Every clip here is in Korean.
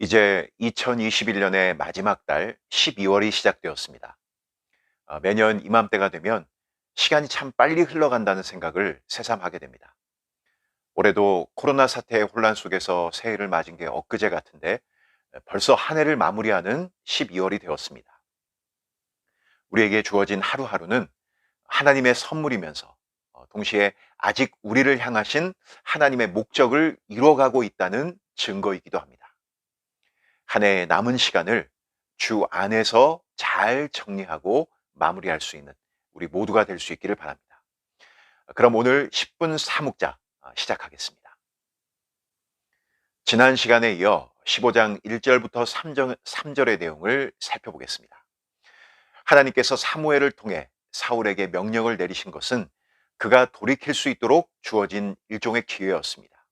이제 2021년의 마지막 달 12월이 시작되었습니다. 매년 이맘때가 되면 시간이 참 빨리 흘러간다는 생각을 새삼 하게 됩니다. 올해도 코로나 사태의 혼란 속에서 새해를 맞은 게 엊그제 같은데 벌써 한 해를 마무리하는 12월이 되었습니다. 우리에게 주어진 하루하루는 하나님의 선물이면서 동시에 아직 우리를 향하신 하나님의 목적을 이루어가고 있다는 증거이기도 합니다. 한 해의 남은 시간을 주 안에서 잘 정리하고 마무리할 수 있는 우리 모두가 될 수 있기를 바랍니다. 그럼 오늘 10분 사묵자 시작하겠습니다. 지난 시간에 이어 15장 1절부터 3절의 내용을 살펴보겠습니다. 하나님께서 사무엘을 통해 사울에게 명령을 내리신 것은 그가 돌이킬 수 있도록 주어진 일종의 기회였습니다.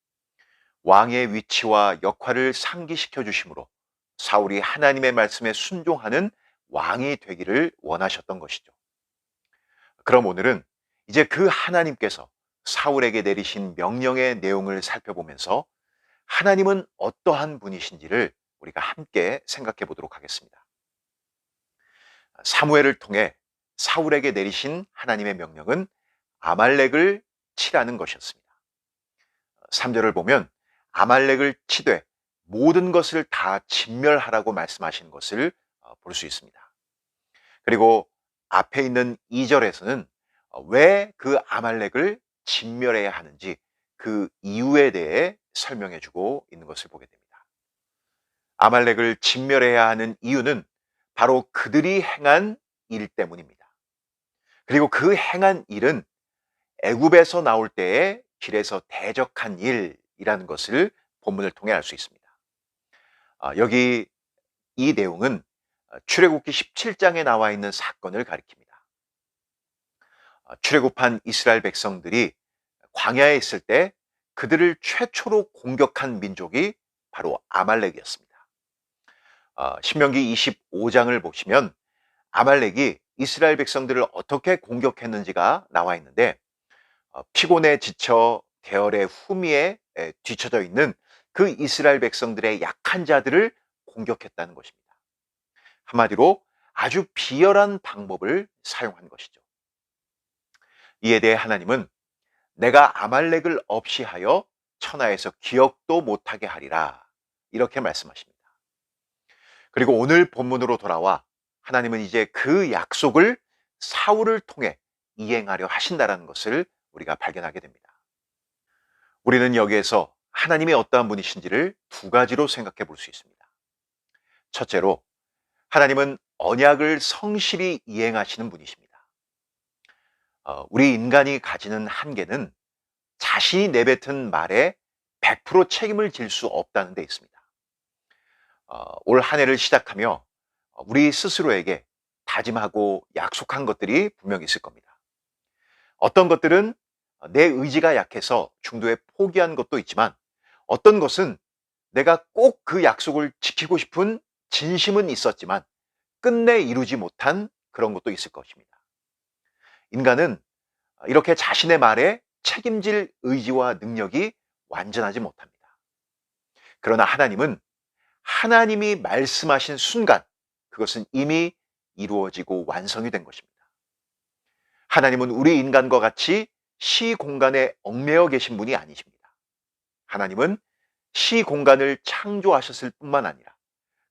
왕의 위치와 역할을 상기시켜 주심으로 사울이 하나님의 말씀에 순종하는 왕이 되기를 원하셨던 것이죠. 그럼 오늘은 이제 그 하나님께서 사울에게 내리신 명령의 내용을 살펴보면서 하나님은 어떠한 분이신지를 우리가 함께 생각해 보도록 하겠습니다. 사무엘을 통해 사울에게 내리신 하나님의 명령은 아말렉을 치라는 것이었습니다. 3절을 보면 아말렉을 치되 모든 것을 다 진멸하라고 말씀하신 것을 볼 수 있습니다. 그리고 앞에 있는 2절에서는 왜 그 아말렉을 진멸해야 하는지 그 이유에 대해 설명해 주고 있는 것을 보게 됩니다. 아말렉을 진멸해야 하는 이유는 바로 그들이 행한 일 때문입니다. 그리고 그 행한 일은 애굽에서 나올 때에 길에서 대적한 일이라는 것을 본문을 통해 알 수 있습니다. 여기 이 내용은 출애굽기 17장에 나와 있는 사건을 가리킵니다. 출애굽한 이스라엘 백성들이 광야에 있을 때 그들을 최초로 공격한 민족이 바로 아말렉이었습니다. 신명기 25장을 보시면 아말렉이 이스라엘 백성들을 어떻게 공격했는지가 나와 있는데 피곤에 지쳐 계열의 후미에 뒤처져 있는 그 이스라엘 백성들의 약한 자들을 공격했다는 것입니다. 한마디로 아주 비열한 방법을 사용한 것이죠. 이에 대해 하나님은 내가 아말렉을 없이 하여 천하에서 기억도 못하게 하리라 이렇게 말씀하십니다. 그리고 오늘 본문으로 돌아와 하나님은 이제 그 약속을 사울을 통해 이행하려 하신다라는 것을 우리가 발견하게 됩니다. 우리는 여기에서 하나님이 어떠한 분이신지를 두 가지로 생각해 볼 수 있습니다. 첫째로 하나님은 언약을 성실히 이행하시는 분이십니다. 우리 인간이 가지는 한계는 자신이 내뱉은 말에 100% 책임을 질 수 없다는 데 있습니다. 올 한 해를 시작하며 우리 스스로에게 다짐하고 약속한 것들이 분명히 있을 겁니다. 어떤 것들은 내 의지가 약해서 중도에 포기한 것도 있지만 어떤 것은 내가 꼭 그 약속을 지키고 싶은 진심은 있었지만 끝내 이루지 못한 그런 것도 있을 것입니다. 인간은 이렇게 자신의 말에 책임질 의지와 능력이 완전하지 못합니다. 그러나 하나님은 하나님이 말씀하신 순간 그것은 이미 이루어지고 완성이 된 것입니다. 하나님은 우리 인간과 같이 시 공간에 얽매여 계신 분이 아니십니다. 하나님은 시 공간을 창조하셨을 뿐만 아니라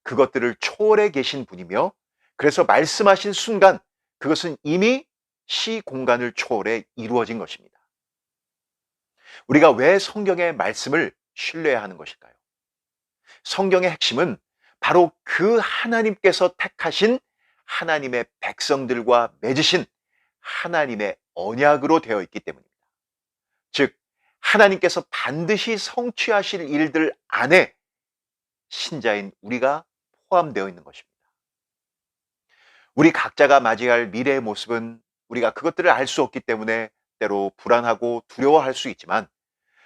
그것들을 초월해 계신 분이며 그래서 말씀하신 순간 그것은 이미 시 공간을 초월해 이루어진 것입니다. 우리가 왜 성경의 말씀을 신뢰해야 하는 것일까요? 성경의 핵심은 바로 그 하나님께서 택하신 하나님의 백성들과 맺으신 하나님의 언약으로 되어 있기 때문입니다. 즉 하나님께서 반드시 성취하실 일들 안에 신자인 우리가 포함되어 있는 것입니다. 우리 각자가 맞이할 미래의 모습은 우리가 그것들을 알 수 없기 때문에 때로 불안하고 두려워할 수 있지만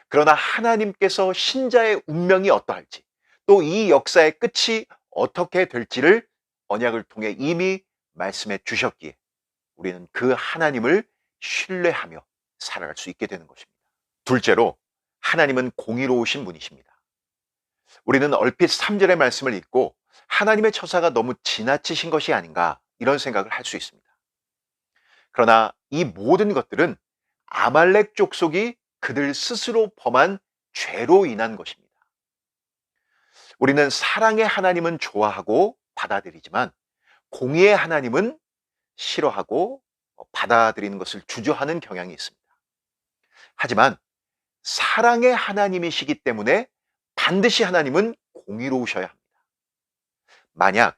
그러나 하나님께서 신자의 운명이 어떠할지 또 이 역사의 끝이 어떻게 될지를 언약을 통해 이미 말씀해 주셨기에 우리는 그 하나님을 신뢰하며 살아갈 수 있게 되는 것입니다. 둘째로 하나님은 공의로우신 분이십니다. 우리는 얼핏 3절의 말씀을 읽고 하나님의 처사가 너무 지나치신 것이 아닌가 이런 생각을 할 수 있습니다. 그러나 이 모든 것들은 아말렉 족속이 그들 스스로 범한 죄로 인한 것입니다. 우리는 사랑의 하나님은 좋아하고 받아들이지만 공의의 하나님은 싫어하고 받아들이는 것을 주저하는 경향이 있습니다. 하지만 사랑의 하나님이시기 때문에 반드시 하나님은 공의로우셔야 합니다. 만약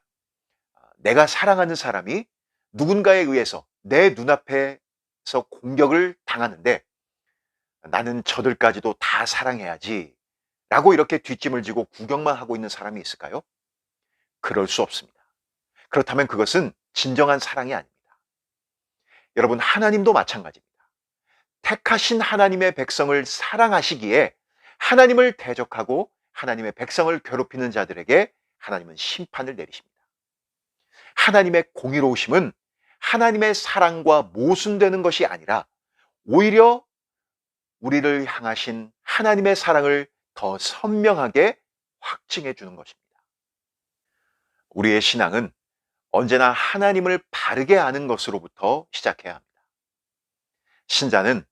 내가 사랑하는 사람이 누군가에 의해서 내 눈앞에서 공격을 당하는데 나는 저들까지도 다 사랑해야지 라고 이렇게 뒷짐을 지고 구경만 하고 있는 사람이 있을까요? 그럴 수 없습니다. 그렇다면 그것은 진정한 사랑이 아닙니다. 여러분, 하나님도 마찬가지입니다. 택하신 하나님의 백성을 사랑하시기에 하나님을 대적하고 하나님의 백성을 괴롭히는 자들에게 하나님은 심판을 내리십니다. 하나님의 공의로우심은 하나님의 사랑과 모순되는 것이 아니라 오히려 우리를 향하신 하나님의 사랑을 더 선명하게 확증해 주는 것입니다. 우리의 신앙은 언제나 하나님을 바르게 아는 것으로부터 시작해야 합니다. 신자는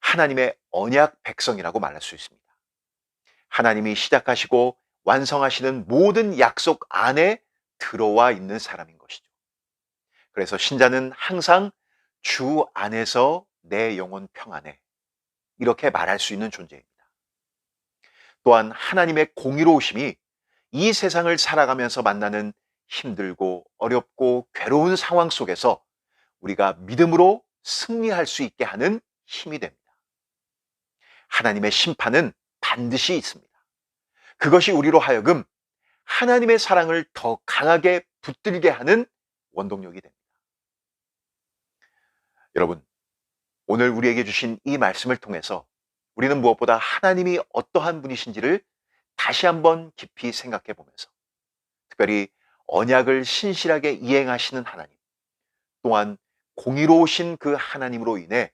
하나님의 언약 백성이라고 말할 수 있습니다. 하나님이 시작하시고 완성하시는 모든 약속 안에 들어와 있는 사람인 것이죠. 그래서 신자는 항상 주 안에서 내 영혼 평안해 이렇게 말할 수 있는 존재입니다. 또한 하나님의 공의로우심이 이 세상을 살아가면서 만나는 힘들고 어렵고 괴로운 상황 속에서 우리가 믿음으로 승리할 수 있게 하는 힘이 됩니다. 하나님의 심판은 반드시 있습니다. 그것이 우리로 하여금 하나님의 사랑을 더 강하게 붙들게 하는 원동력이 됩니다. 여러분, 오늘 우리에게 주신 이 말씀을 통해서 우리는 무엇보다 하나님이 어떠한 분이신지를 다시 한번 깊이 생각해 보면서 특별히 언약을 신실하게 이행하시는 하나님, 또한 공의로우신 그 하나님으로 인해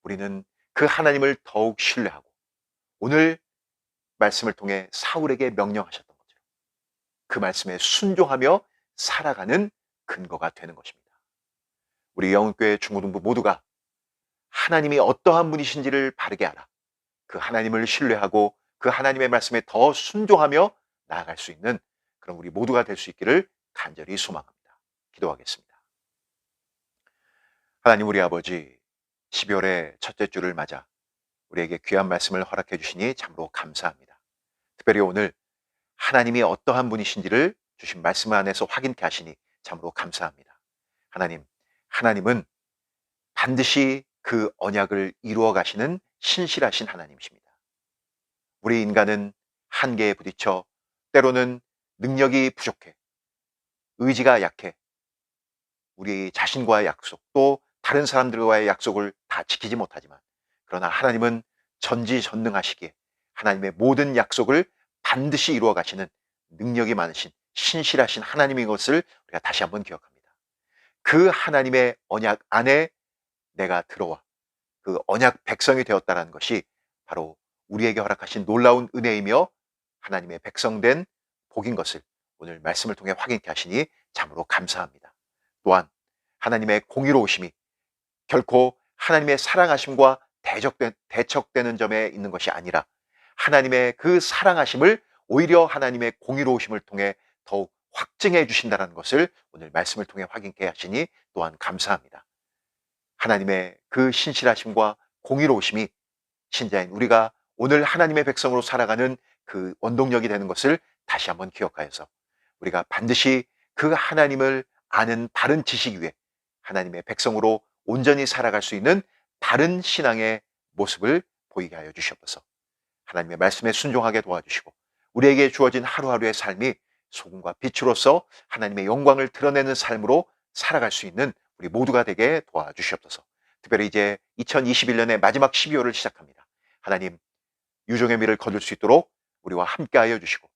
우리는 그 하나님을 더욱 신뢰하고 오늘 말씀을 통해 사울에게 명령하셨던 것처럼 그 말씀에 순종하며 살아가는 근거가 되는 것입니다. 우리 영흥교회 중고등부 모두가 하나님이 어떠한 분이신지를 바르게 알아 그 하나님을 신뢰하고 그 하나님의 말씀에 더 순종하며 나아갈 수 있는 그런 우리 모두가 될 수 있기를 간절히 소망합니다. 기도하겠습니다. 하나님 우리 아버지, 12월의 첫째 주를 맞아 우리에게 귀한 말씀을 허락해 주시니 참으로 감사합니다. 특별히 오늘 하나님이 어떠한 분이신지를 주신 말씀 안에서 확인케 하시니 참으로 감사합니다. 하나님은 반드시 그 언약을 이루어 가시는 신실하신 하나님이십니다. 우리 인간은 한계에 부딪혀 때로는 능력이 부족해, 의지가 약해, 우리 자신과의 약속 또 다른 사람들과의 약속을 다 지키지 못하지만 그러나 하나님은 전지전능하시기에 하나님의 모든 약속을 반드시 이루어 가시는 능력이 많으신 신실하신 하나님인 것을 우리가 다시 한번 기억합니다. 그 하나님의 언약 안에 내가 들어와 그 언약 백성이 되었다는 것이 바로 우리에게 허락하신 놀라운 은혜이며 하나님의 백성된 복인 것을 오늘 말씀을 통해 확인케 하시니 참으로 감사합니다. 또한 하나님의 공의로우심이 결코 하나님의 사랑하심과 대척되는 점에 있는 것이 아니라 하나님의 그 사랑하심을 오히려 하나님의 공의로우심을 통해 더욱 확증해 주신다는 것을 오늘 말씀을 통해 확인케 하시니 또한 감사합니다. 하나님의 그 신실하심과 공의로우심이 신자인 우리가 오늘 하나님의 백성으로 살아가는 그 원동력이 되는 것을 다시 한번 기억하여서 우리가 반드시 그 하나님을 아는 바른 지식 위에 하나님의 백성으로 온전히 살아갈 수 있는 바른 신앙의 모습을 보이게 하여 주시옵소서. 하나님의 말씀에 순종하게 도와주시고 우리에게 주어진 하루하루의 삶이 소금과 빛으로서 하나님의 영광을 드러내는 삶으로 살아갈 수 있는 우리 모두가 되게 도와주시옵소서. 특별히 이제 2021년의 마지막 12월을 시작합니다. 하나님, 유종의 미를 거둘 수 있도록 우리와 함께하여 주시고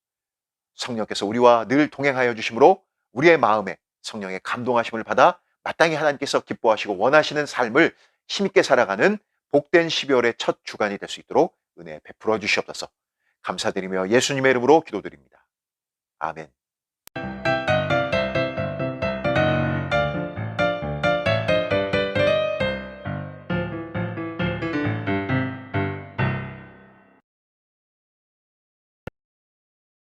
성령께서 우리와 늘 동행하여 주심으로 우리의 마음에 성령의 감동하심을 받아 마땅히 하나님께서 기뻐하시고 원하시는 삶을 힘있게 살아가는 복된 12월의 첫 주간이 될 수 있도록 은혜 베풀어 주시옵소서. 감사드리며 예수님의 이름으로 기도드립니다. 아멘.